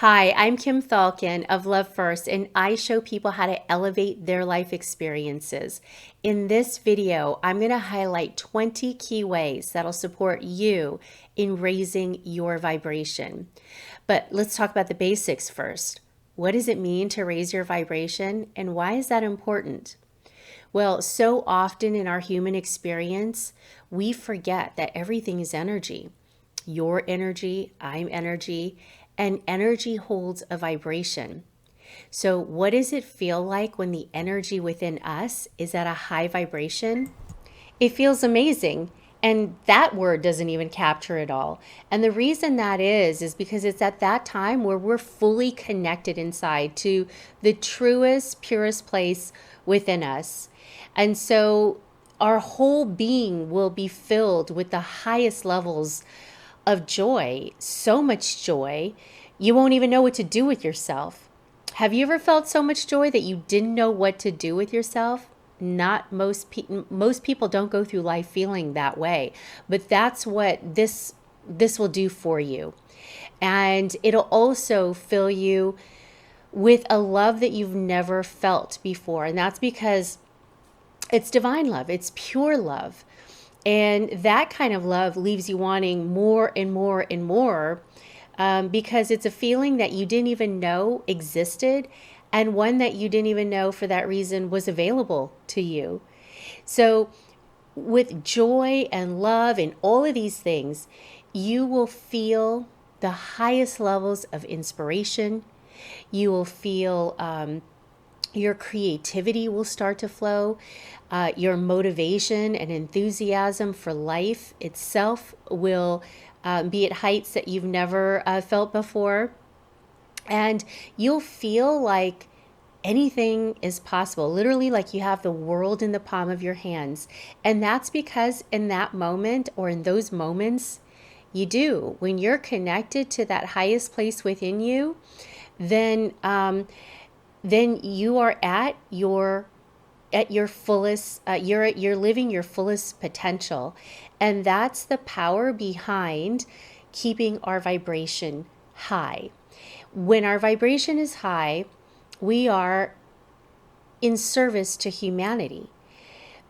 Hi, I'm Kim Falcon of Love First, and I show people how to elevate their life experiences. In this video, I'm going to highlight 20 key ways that'll support you in raising your vibration. But let's talk about the basics first. What does it mean to raise your vibration, and why is that important? Well, so often in our human experience, we forget that everything is energy. Your energy, I'm energy, and energy holds a vibration. So, what does it feel like when the energy within us is at a high vibration? It feels amazing. And that word doesn't even capture it all. And the reason that is because it's at that time where we're fully connected inside to the truest, purest place within us. And so our whole being will be filled with the highest levels of joy, so much joy, you won't even know what to do with yourself. Have you ever felt so much joy that you didn't know what to do with yourself? Not most people don't go through life feeling that way, but that's what this will do for you. And it'll also fill you with a love that you've never felt before. And that's because it's divine love, it's pure love. And that kind of love leaves you wanting more and more and more, because it's a feeling that you didn't even know existed, and one that you didn't even know for that reason was available to you. So, with joy and love and all of these things, you will feel the highest levels of inspiration. You will feel your creativity will start to flow. Your motivation and enthusiasm for life itself will be at heights that you've never felt before. And you'll feel like anything is possible, literally, like you have the world in the palm of your hands. And that's because in that moment, or in those moments, you do. When you're connected to that highest place within you, then you are at your fullest, you're living your fullest potential. And that's the power behind keeping our vibration high. When our vibration is high, we are in service to humanity,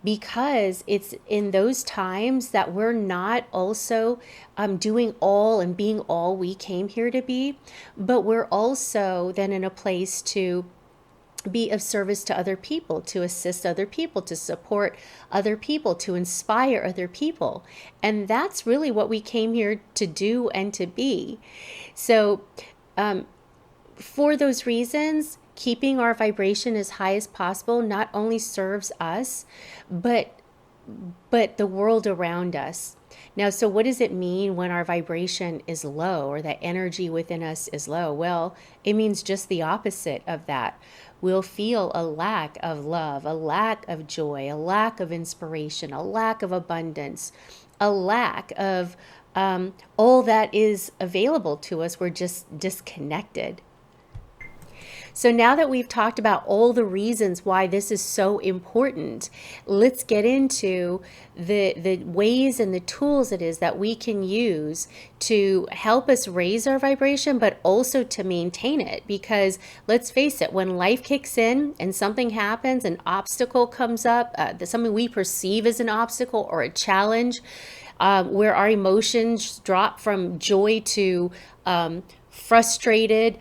because it's in those times that we're not also doing all and being all we came here to be, but we're also then in a place to be of service to other people, to assist other people, to support other people, to inspire other people. And that's really what we came here to do and to be. So, for those reasons, keeping our vibration as high as possible not only serves us, but the world around us. Now, so what does it mean when our vibration is low, or that energy within us is low? Well, it means just the opposite of that. We'll feel a lack of love, a lack of joy, a lack of inspiration, a lack of abundance, a lack of all that is available to us. We're just disconnected. So now that we've talked about all the reasons why this is so important, let's get into the ways and the tools it is that we can use to help us raise our vibration, but also to maintain it. Because let's face it, when life kicks in and something happens, an obstacle comes up, something we perceive as an obstacle or a challenge, where our emotions drop from joy to frustrated,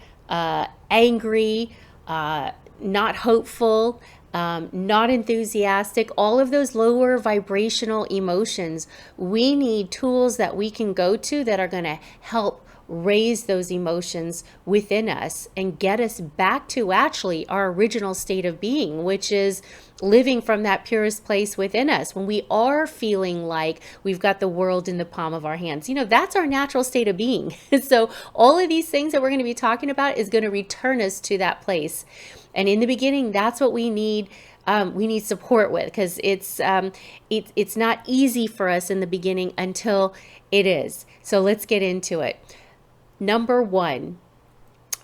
angry, not hopeful, not enthusiastic, all of those lower vibrational emotions, we need tools that we can go to that are going to help raise those emotions within us and get us back to actually our original state of being, which is living from that purest place within us. When we are feeling like we've got the world in the palm of our hands, that's our natural state of being. So all of these things that we're going to be talking about is going to return us to that place. And in the beginning, that's what we need. We need support with, because it's not easy for us in the beginning until it is. So let's get into it. Number one,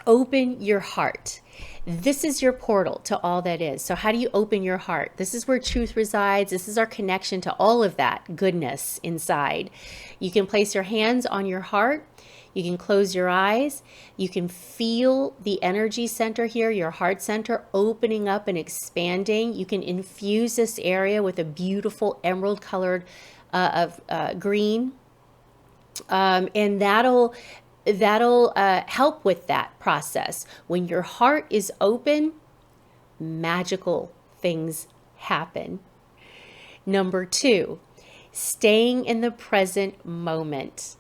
open your heart. This is your portal to all that is. So how do you open your heart? This is where truth resides. This is our connection to all of that goodness inside. You can place your hands on your heart. You can close your eyes. You can feel the energy center here, your heart center, opening up and expanding. You can infuse this area with a beautiful emerald colored green, and that'll help with that process. When your heart is open, magical things happen. Number 2, staying in the present moment.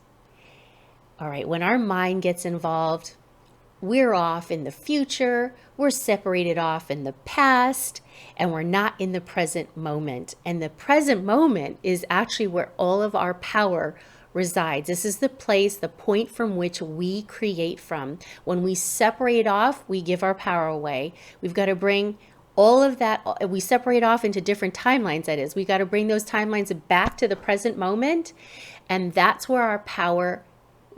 All right, when our mind gets involved, we're off in the future, we're separated off in the past, and we're not in the present moment. And the present moment is actually where all of our power resides. This is the place, the point from which we create from. When we separate off, we give our power away. We've got to bring all of that, we separate off into different timelines, that is. We got to bring those timelines back to the present moment, and that's where our power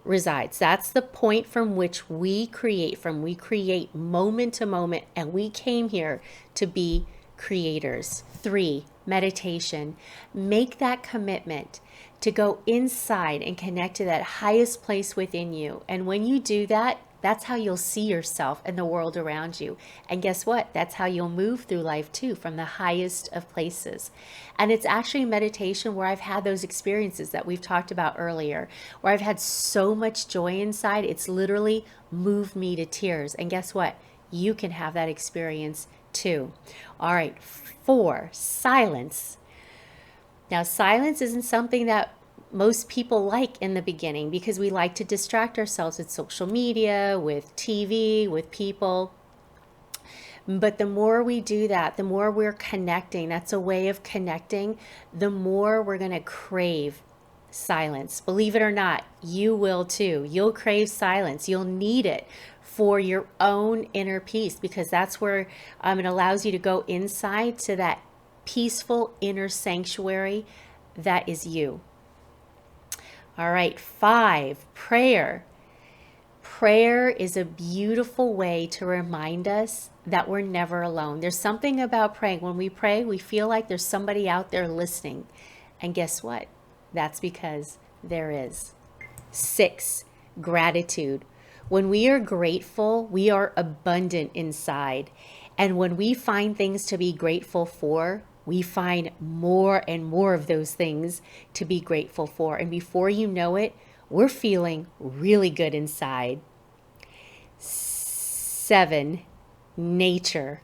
resides. That's the point from which we create from. We create moment to moment, and we came here to be creators. 3, meditation. Make that commitment to go inside and connect to that highest place within you. And when you do that, that's how you'll see yourself and the world around you. And guess what? That's how you'll move through life too, from the highest of places. And it's actually meditation where I've had those experiences that we've talked about earlier, where I've had so much joy inside, it's literally moved me to tears. And guess what? You can have that experience too. All right, 4, silence. Now, silence isn't something that most people like in the beginning because we like to distract ourselves with social media, with TV, with people. But the more we do that, the more we're connecting, that's a way of connecting, the more we're going to crave silence. Believe it or not, you will too. You'll crave silence. You'll need it for your own inner peace, because that's where it allows you to go inside to that peaceful inner sanctuary that is you. All right, 5, prayer. Prayer is a beautiful way to remind us that we're never alone. There's something about praying. When we pray, we feel like there's somebody out there listening. And guess what? That's because there is. 6, gratitude. When we are grateful, we are abundant inside. And when we find things to be grateful for, we find more and more of those things to be grateful for. And before you know it, we're feeling really good inside. 7, nature.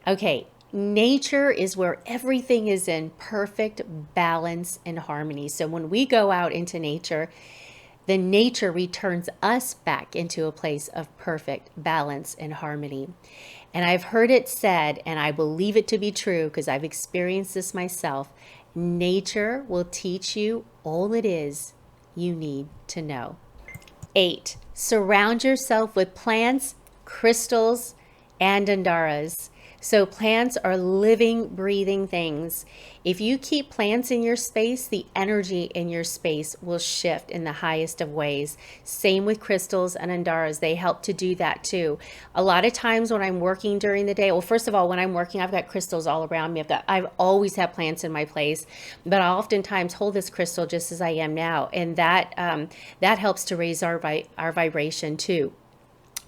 Okay, nature is where everything is in perfect balance and harmony. So when we go out into nature, the nature returns us back into a place of perfect balance and harmony. And I've heard it said, and I believe it to be true because I've experienced this myself, nature will teach you all it is you need to know. 8, surround yourself with plants, crystals, and andaras. So plants are living, breathing things. If you keep plants in your space, the energy in your space will shift in the highest of ways. Same with crystals and andaras. They help to do that too. A lot of times when I'm working during the day, well, first of all, when I'm working, I've got crystals all around me. I've always had plants in my place, but I oftentimes hold this crystal just as I am now. And that helps to raise our vibration too.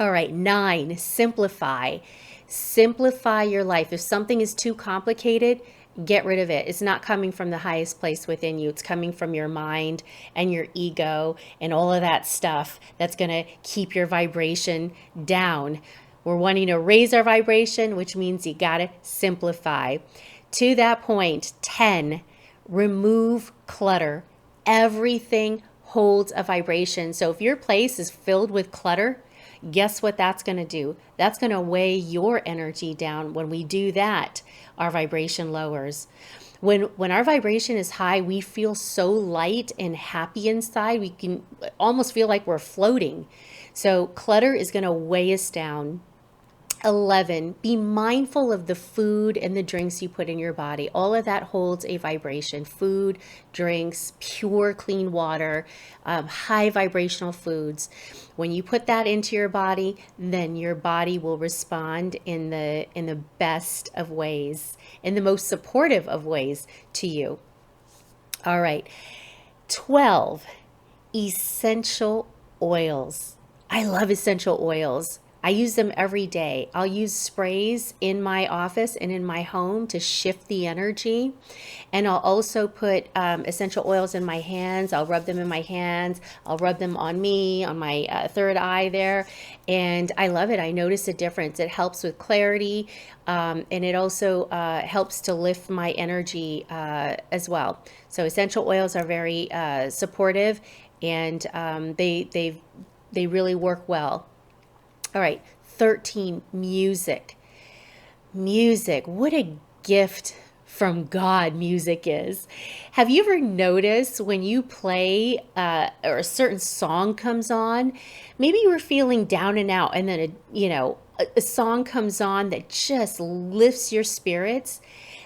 All right, 9, simplify. Simplify your life. If something is too complicated, get rid of it. It's not coming from the highest place within you. It's coming from your mind and your ego and all of that stuff that's going to keep your vibration down. We're wanting to raise our vibration, which means you got to simplify. To that point, 10, remove clutter. Everything holds a vibration. So if your place is filled with clutter, guess what that's going to do? That's going to weigh your energy down. When we do that, our vibration lowers. When our vibration is high, we feel so light and happy inside. We can almost feel like we're floating. So clutter is going to weigh us down. 11, be mindful of the food and the drinks you put in your body. All of that holds a vibration. Food, drinks, pure, clean water, high vibrational foods. When you put that into your body, then your body will respond in the best of ways, in the most supportive of ways to you. All right. 12, essential oils. I love essential oils. I use them every day. I'll use sprays in my office and in my home to shift the energy. And I'll also put essential oils in my hands. I'll rub them in my hands. I'll rub them on me, on my third eye there. And I love it. I notice a difference. It helps with clarity. And it also helps to lift my energy as well. So essential oils are very supportive, and they really work well. All right, 13, music. Music, what a gift from God music is. Have you ever noticed when you play or a certain song comes on, maybe you were feeling down and out, and then a song comes on that just lifts your spirits?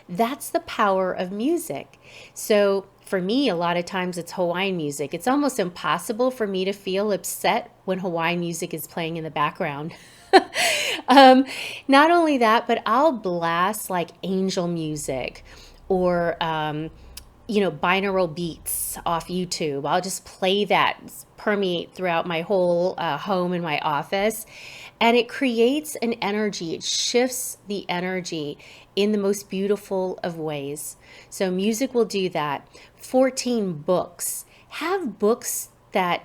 That's the power of music. So for me, a lot of times it's Hawaiian music. It's almost impossible for me to feel upset when Hawaiian music is playing in the background. Not only that, but I'll blast like angel music or, binaural beats off YouTube. I'll just play that, permeate throughout my whole home and my office. And it creates an energy. It shifts the energy in the most beautiful of ways. So music will do that. 14, books. Have books that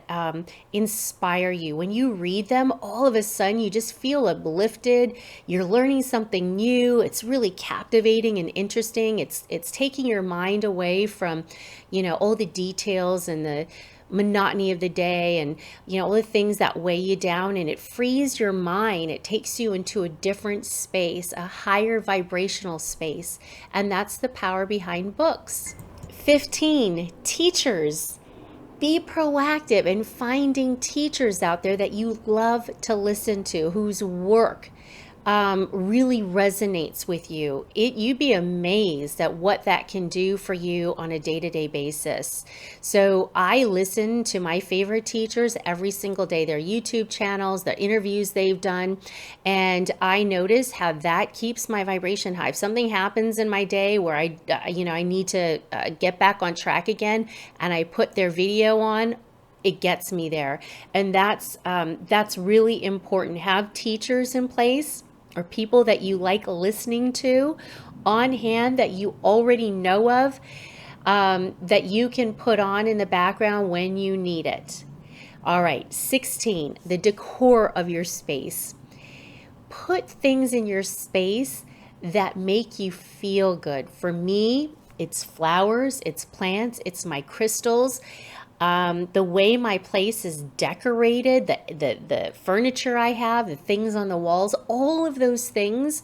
inspire you. When you read them, all of a sudden you just feel uplifted. You're learning something new. It's really captivating and interesting. It's taking your mind away from, all the details and the monotony of the day and all the things that weigh you down, and it frees your mind. It takes you into a different space, a higher vibrational space, and that's the power behind books. 15, teachers. Be proactive in finding teachers out there that you love to listen to, whose work really resonates with you. You'd be amazed at what that can do for you on a day-to-day basis. So I listen to my favorite teachers every single day, their YouTube channels, the interviews they've done, and I notice how that keeps my vibration high. If something happens in my day where I need to get back on track again, and I put their video on, it gets me there. And that's really important. Have teachers in place or people that you like listening to on hand that you already know of, that you can put on in the background when you need it. All right, 16, the decor of your space. Put things in your space that make you feel good. For me, it's flowers, it's plants, it's my crystals. The way my place is decorated, the furniture I have, the things on the walls, all of those things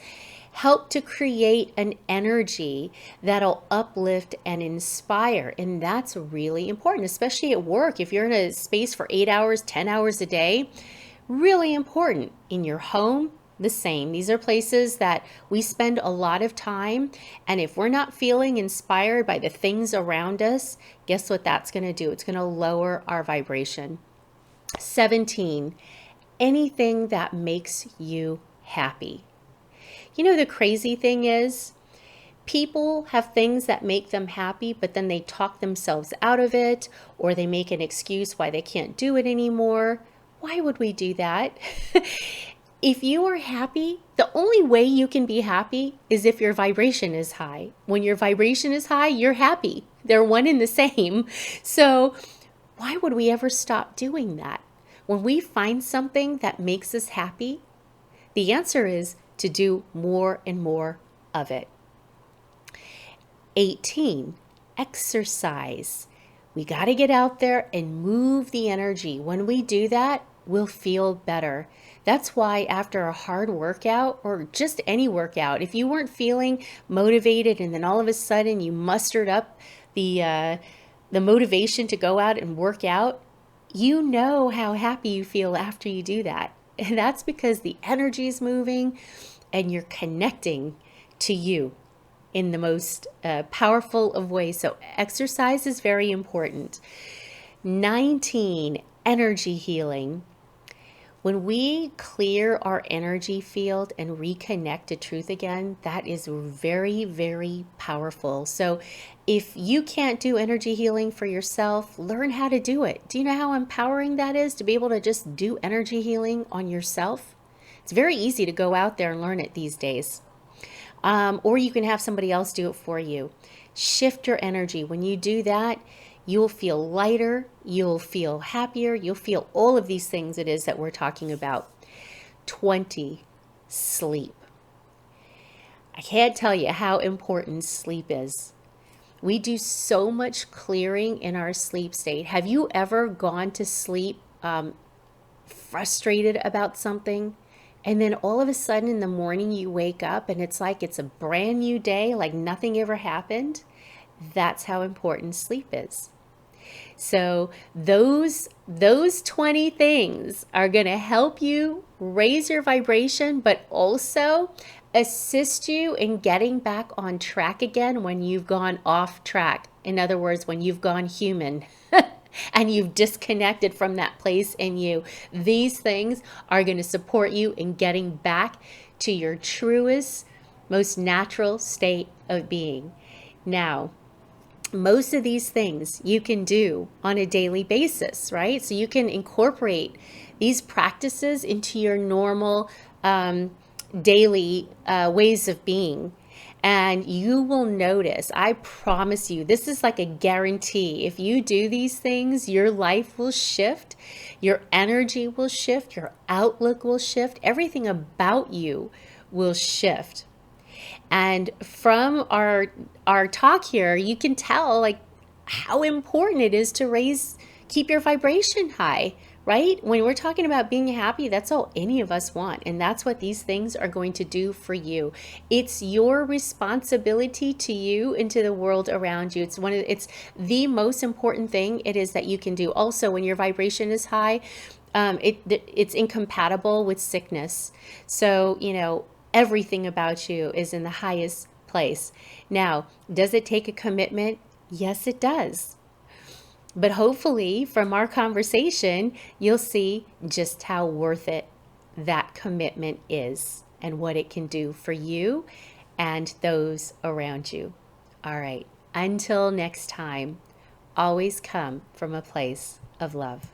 help to create an energy that'll uplift and inspire. And that's really important, especially at work. If you're in a space for 8 hours, 10 hours a day, really important. In your home, the same. These are places that we spend a lot of time, and if we're not feeling inspired by the things around us, guess what that's going to do? It's going to lower our vibration. 17, anything that makes you happy. The crazy thing is, people have things that make them happy, but then they talk themselves out of it, or they make an excuse why they can't do it anymore. Why would we do that? If you are happy, the only way you can be happy is if your vibration is high. When your vibration is high, you're happy. They're one and the same. So why would we ever stop doing that? When we find something that makes us happy, the answer is to do more and more of it. 18, exercise. We got to get out there and move the energy. When we do that, we'll feel better. That's why after a hard workout, or just any workout, if you weren't feeling motivated and then all of a sudden you mustered up the motivation to go out and work out, you know how happy you feel after you do that. And that's because the energy is moving and you're connecting to you in the most powerful of ways. So exercise is very important. 19, energy healing. When we clear our energy field and reconnect to truth again, that is very, very powerful. So, if you can't do energy healing for yourself, learn how to do it. Do you know how empowering that is to be able to just do energy healing on yourself? It's very easy to go out there and learn it these days. Or you can have somebody else do it for you. Shift your energy. When you do that, you'll feel lighter, you'll feel happier, you'll feel all of these things it is that we're talking about. 20, sleep. I can't tell you how important sleep is. We do so much clearing in our sleep state. Have you ever gone to sleep frustrated about something? And then all of a sudden in the morning you wake up and it's like it's a brand new day, like nothing ever happened? That's how important sleep is. So those 20 things are going to help you raise your vibration, but also assist you in getting back on track again when you've gone off track. In other words, when you've gone human and you've disconnected from that place in you. These things are going to support you in getting back to your truest, most natural state of being. Now, most of these things you can do on a daily basis, right? So you can incorporate these practices into your normal daily ways of being. And you will notice, I promise you, this is like a guarantee. If you do these things, your life will shift, your energy will shift, your outlook will shift, everything about you will shift. And from our talk here, you can tell like how important it is to keep your vibration high, right? When we're talking about being happy, that's all any of us want. And that's what these things are going to do for you. It's your responsibility to you and to the world around you. It's the most important thing it is that you can do. Also, when your vibration is high, it's incompatible with sickness. So, everything about you is in the highest place. Now, does it take a commitment? Yes, it does. But hopefully from our conversation, you'll see just how worth it that commitment is and what it can do for you and those around you. All right. Until next time, always come from a place of love.